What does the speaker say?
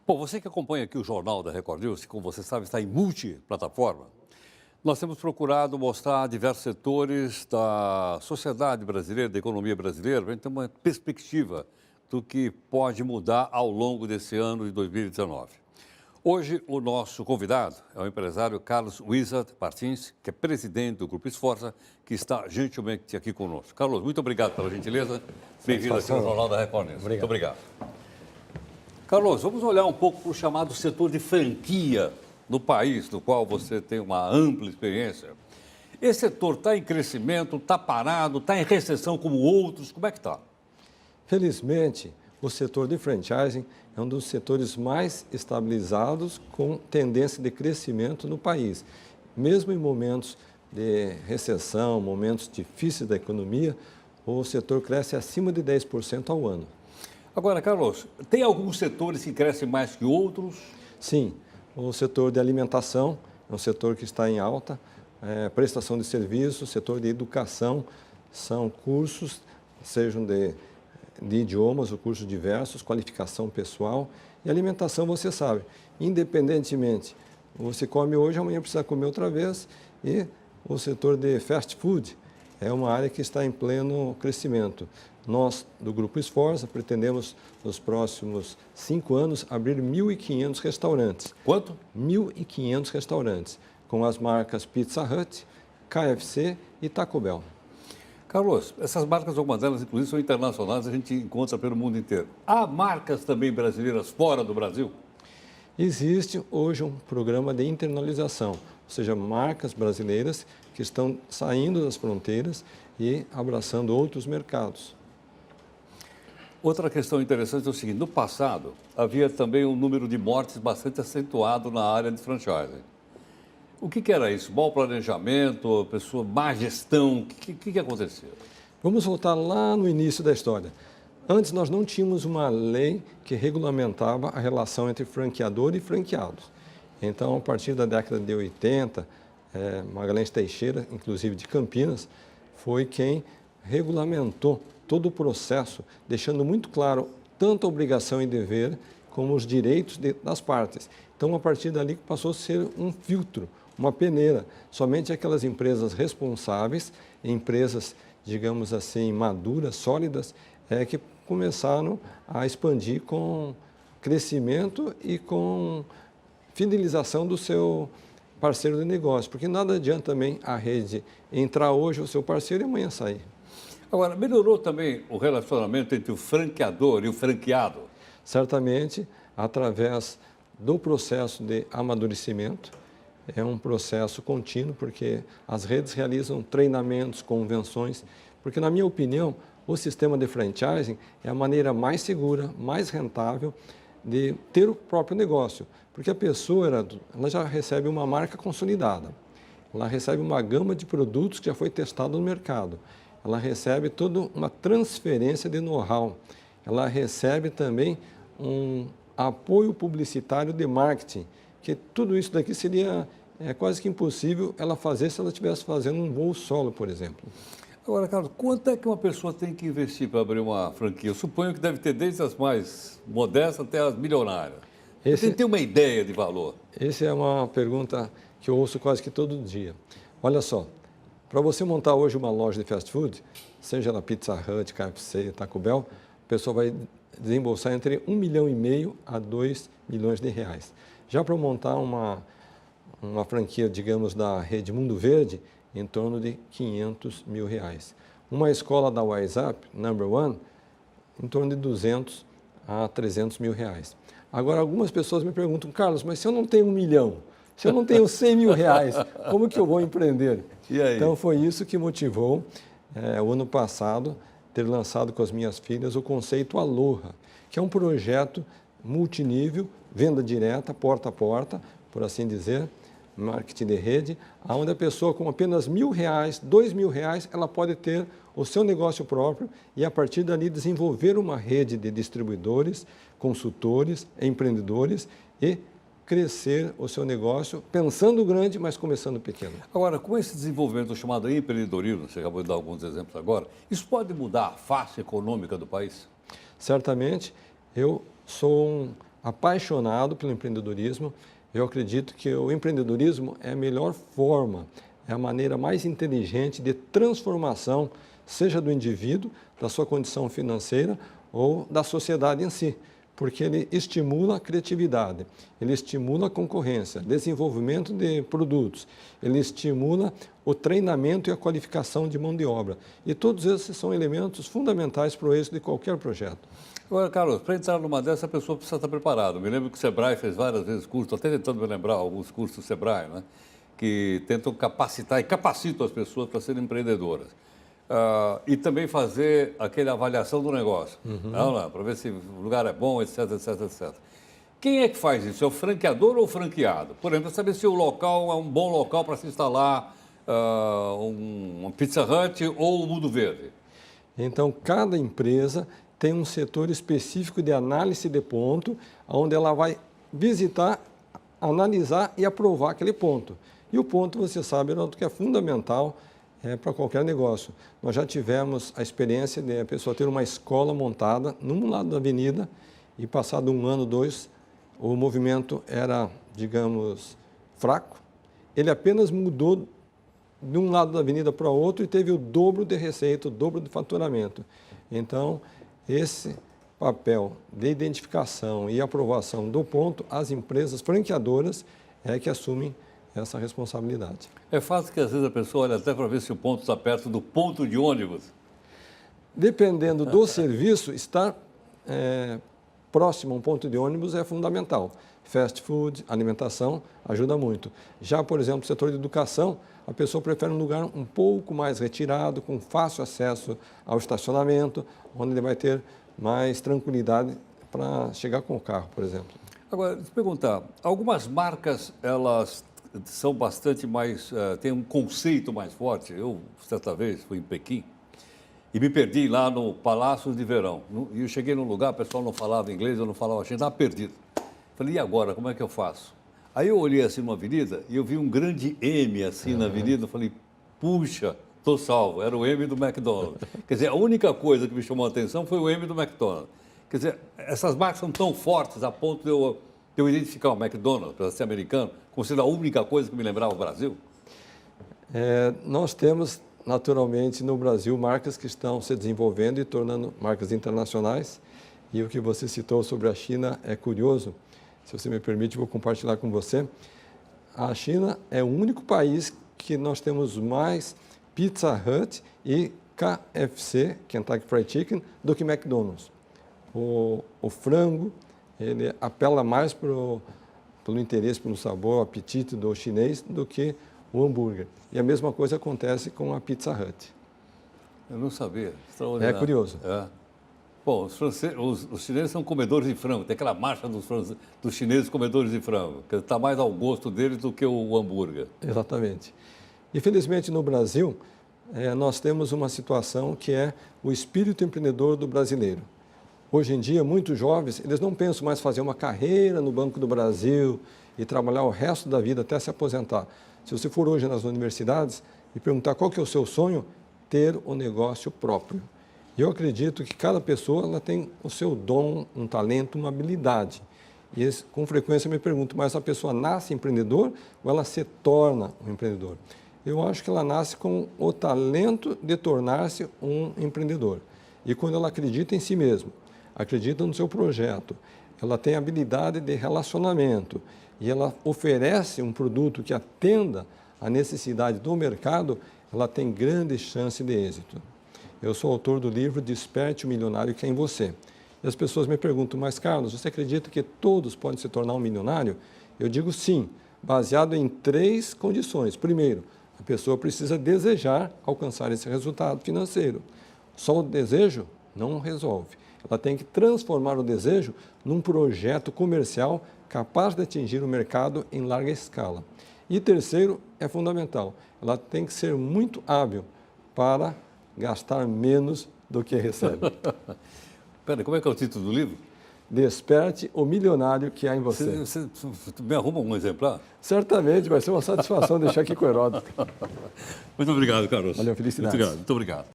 Bom, você que acompanha aqui o Jornal da Record News, como você sabe, está em multiplataforma. Nós temos procurado mostrar diversos setores da sociedade brasileira, da economia brasileira, para a gente ter uma perspectiva do que pode mudar ao longo desse ano de 2019. Hoje, o nosso convidado é o empresário Carlos Wizard Martins, que é presidente do Grupo Esforça, que está gentilmente aqui conosco. Carlos, muito obrigado pela gentileza. Bem-vindo aqui ao Jornal da Record News. Muito obrigado. Carlos, vamos olhar um pouco para o chamado setor de franquia no país, no qual você tem uma ampla experiência. Esse setor está em crescimento, está parado, está em recessão como outros? Como é que está? Felizmente, o setor de franchising é um dos setores mais estabilizados com tendência de crescimento no país. Mesmo em momentos de recessão, momentos difíceis da economia, o setor cresce acima de 10% ao ano. Agora, Carlos, tem alguns setores que crescem mais que outros? Sim, o setor de alimentação é um setor que está em alta, prestação de serviços, setor de educação, são cursos, sejam de idiomas ou cursos diversos, qualificação pessoal e alimentação, você sabe, independentemente, você come hoje, amanhã precisa comer outra vez, e o setor de fast food é uma área que está em pleno crescimento. Nós, do Grupo Esforça, pretendemos, nos próximos 5 anos, abrir 1.500 restaurantes. Quanto? 1.500 restaurantes, com as marcas Pizza Hut, KFC e Taco Bell. Carlos, essas marcas, algumas delas, inclusive, são internacionais, a gente encontra pelo mundo inteiro. Há marcas também brasileiras fora do Brasil? Existe hoje um programa de internalização, ou seja, marcas brasileiras que estão saindo das fronteiras e abraçando outros mercados. Outra questão interessante é o seguinte, no passado havia também um número de mortes bastante acentuado na área de franchising. O que era isso? Mau planejamento, má gestão, o que aconteceu? Vamos voltar lá no início da história. Antes nós não tínhamos uma lei que regulamentava a relação entre franqueador e franqueados. Então, a partir da década de 80, Magalhães Teixeira, inclusive de Campinas, foi quem regulamentou todo o processo, deixando muito claro tanto a obrigação e dever como os direitos das partes. Então, a partir dali passou a ser um filtro, uma peneira. Somente aquelas empresas responsáveis, empresas, digamos assim, maduras, sólidas, que começaram a expandir com crescimento e com fidelização do seu parceiro de negócio, porque nada adianta também a rede entrar hoje o seu parceiro e amanhã sair. Agora, melhorou também o relacionamento entre o franqueador e o franqueado? Certamente, através do processo de amadurecimento, é um processo contínuo, porque as redes realizam treinamentos, convenções, porque, na minha opinião, o sistema de franchising é a maneira mais segura, mais rentável de ter o próprio negócio, porque a pessoa ela já recebe uma marca consolidada, ela recebe uma gama de produtos que já foi testado no mercado, ela recebe toda uma transferência de know-how, ela recebe também um apoio publicitário de marketing, que tudo isso daqui seria quase que impossível ela fazer se ela estivesse fazendo um voo solo, por exemplo. Agora, Carlos, quanto é que uma pessoa tem que investir para abrir uma franquia? Eu suponho que deve ter desde as mais modestas até as milionárias. Você tem que ter uma ideia de valor. Essa é uma pergunta que eu ouço quase que todo dia. Olha só, para você montar hoje uma loja de fast food, seja ela Pizza Hut, KFC, Taco Bell, a pessoa vai desembolsar entre 1,5 milhão a 2 milhões de reais. Já para montar uma franquia, digamos, da rede Mundo Verde, em torno de 500 mil reais. Uma escola da WhatsApp, Number One, em torno de 200 a 300 mil reais. Agora, algumas pessoas me perguntam, Carlos, mas se eu não tenho 1 milhão, se eu não tenho 100 mil reais, como que eu vou empreender? E aí? Então, foi isso que motivou, o ano passado, ter lançado com as minhas filhas o conceito Aloha, que é um projeto multinível, venda direta, porta a porta, por assim dizer, marketing de rede, onde a pessoa com apenas R$1.000, R$2.000, ela pode ter o seu negócio próprio e, a partir dali, desenvolver uma rede de distribuidores, consultores, empreendedores e crescer o seu negócio, pensando grande, mas começando pequeno. Agora, com esse desenvolvimento chamado empreendedorismo, você acabou de dar alguns exemplos agora, isso pode mudar a face econômica do país? Certamente, eu sou um apaixonado pelo empreendedorismo. Eu acredito que o empreendedorismo é a melhor forma, é a maneira mais inteligente de transformação, seja do indivíduo, da sua condição financeira ou da sociedade em si, porque ele estimula a criatividade, ele estimula a concorrência, desenvolvimento de produtos, ele estimula o treinamento e a qualificação de mão de obra. E todos esses são elementos fundamentais para o êxito de qualquer projeto. Agora, Carlos, para entrar numa dessa, a pessoa precisa estar preparada. Me lembro que o Sebrae fez várias vezes cursos, estou até tentando me lembrar alguns cursos do Sebrae, né, que tentam capacitar e capacitam as pessoas para serem empreendedoras. E também fazer aquela avaliação do negócio, para ver se o lugar é bom, etc, etc, etc. Quem é que faz isso? É o franqueador ou o franqueado? Por exemplo, saber se o local é um bom local para se instalar uma Pizza Hut ou o Mundo Verde. Então, cada empresa tem um setor específico de análise de ponto, onde ela vai visitar, analisar e aprovar aquele ponto. E o ponto, você sabe, Heraldo, que é fundamental para qualquer negócio. Nós já tivemos a experiência de a pessoa ter uma escola montada num lado da avenida e, passado 1 ano, 2, o movimento era, digamos, fraco. Ele apenas mudou de um lado da avenida para o outro e teve o dobro de receita, o dobro de faturamento. Então, esse papel de identificação e aprovação do ponto, as empresas franqueadoras é que assumem essa responsabilidade. É fácil que às vezes a pessoa olha até para ver se o ponto está perto do ponto de ônibus. Dependendo do serviço, estar próximo a um ponto de ônibus é fundamental. Fast food, alimentação, ajuda muito. Já, por exemplo, no setor de educação, a pessoa prefere um lugar um pouco mais retirado, com fácil acesso ao estacionamento, onde ele vai ter mais tranquilidade para chegar com o carro, por exemplo. Agora, deixa eu perguntar, algumas marcas, elas são bastante mais, têm um conceito mais forte. Eu, certa vez, fui em Pequim e me perdi lá no Palácio de Verão. E eu cheguei num lugar, o pessoal não falava inglês, eu não falava chinês, estava perdido. Falei, e agora, como é que eu faço? Aí eu olhei assim numa avenida e eu vi um grande M assim na avenida, eu falei, puxa, estou salvo, era o M do McDonald's. Quer dizer, a única coisa que me chamou a atenção foi o M do McDonald's. Quer dizer, essas marcas são tão fortes a ponto de eu identificar o McDonald's, para ser americano, como sendo a única coisa que me lembrava o Brasil? Nós temos, naturalmente, no Brasil, marcas que estão se desenvolvendo e tornando marcas internacionais. E o que você citou sobre a China é curioso. Se você me permite, vou compartilhar com você. A China é o único país que nós temos mais Pizza Hut e KFC, Kentucky Fried Chicken, do que McDonald's. O frango, ele apela mais pelo interesse, pelo sabor, apetite do chinês do que o hambúrguer. E a mesma coisa acontece com a Pizza Hut. Eu não sabia. É curioso. Bom, os chineses são comedores de frango, tem aquela marcha dos chineses comedores de frango, que está mais ao gosto deles do que o hambúrguer. Exatamente. Infelizmente, no Brasil, nós temos uma situação que é o espírito empreendedor do brasileiro. Hoje em dia, muitos jovens, eles não pensam mais fazer uma carreira no Banco do Brasil e trabalhar o resto da vida até se aposentar. Se você for hoje nas universidades e perguntar qual que é o seu sonho, ter um negócio próprio. Eu acredito que cada pessoa ela tem o seu dom, um talento, uma habilidade. E com frequência eu me pergunto, mas a pessoa nasce empreendedor ou ela se torna um empreendedor? Eu acho que ela nasce com o talento de tornar-se um empreendedor. E quando ela acredita em si mesma, acredita no seu projeto, ela tem habilidade de relacionamento e ela oferece um produto que atenda à necessidade do mercado, ela tem grande chance de êxito. Eu sou autor do livro Desperte o Milionário que é em Você. E as pessoas me perguntam, mas Carlos, você acredita que todos podem se tornar um milionário? Eu digo sim, baseado em 3 condições. Primeiro, a pessoa precisa desejar alcançar esse resultado financeiro. Só o desejo não resolve. Ela tem que transformar o desejo num projeto comercial capaz de atingir o mercado em larga escala. E terceiro, é fundamental, ela tem que ser muito hábil para gastar menos do que recebe. Pera, como é que é o título do livro? Desperte o milionário que há em você. Você me arruma um exemplar? Certamente, vai ser uma satisfação deixar aqui com o Heródoto. Muito obrigado, Carlos. Valeu, felicidades. Muito obrigado.